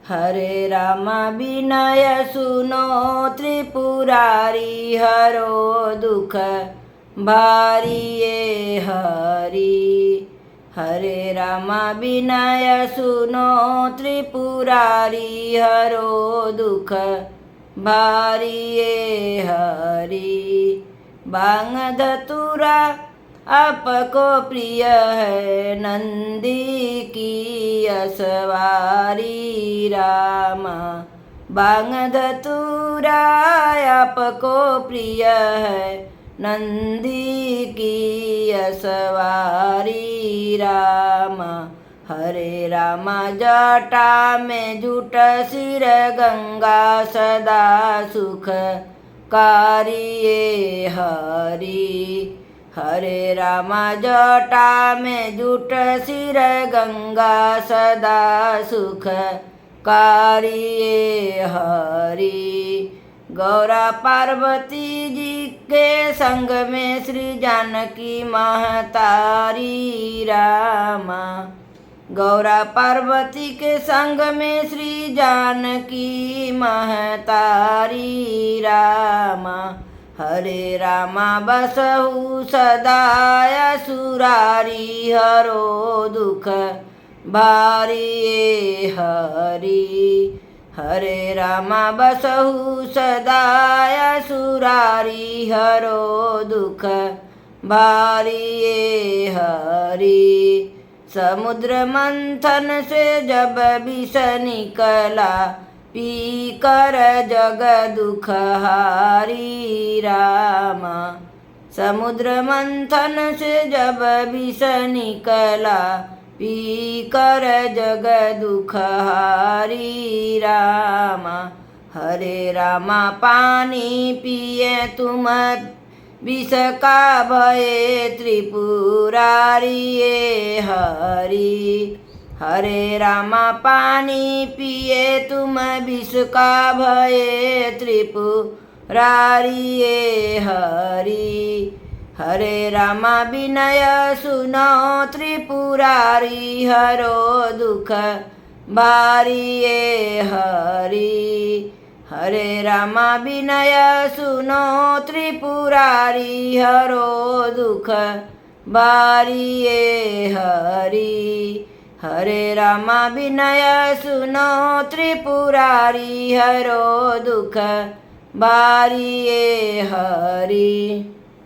हरे राम विनय सुनो त्रिपुरारी हरो दुख भारी ये हरि। हरे राम विनय सुनो त्रिपुरारी हरो दुख भारी ये हरि। बांग धतुरा आपको प्रिय है नंदी की असवारी राम। बांग धतुरा आपको प्रिय है नंदी की असवारी राम। हरे राम जटा में जुट सिर गंगा सदा सुख कारिये हरि। हरे राम जटा में जुट सिर गंगा सदा सुख कारिये हरि। गौरा पार्वती जी के संग में श्री जानकी महतारी रामा। गौरा पार्वती के संग में श्री जानकी महतारी रामा। हरे रामा बसहु सदा असुरारी हरो दुख भारी ये हरि। हरे रामा बसहु सदा असुरारी हरो दुख भारी ये हरि। समुद्र मंथन से जब विष निकला पी कर जग दुख हारी रामा। समुद्र मंथन से जब विष निकला पी कर जग दुख हारी रामा। हरे रामा पानी पिए तुम विष का भये त्रिपुरारी ये हरि। हरे रामा पानी पिए तुम विष का भये त्रिपुरारी ये हरि। हरे रामा विनय सुनो त्रिपुरारी हरो दुख भारी ये हरि। हरे रामा विनय सुनो त्रिपुरारी हरो दुख भारी ये हरि। हरे रामा विनय सुनो त्रिपुरारी हरो दुख भारी ये हरि।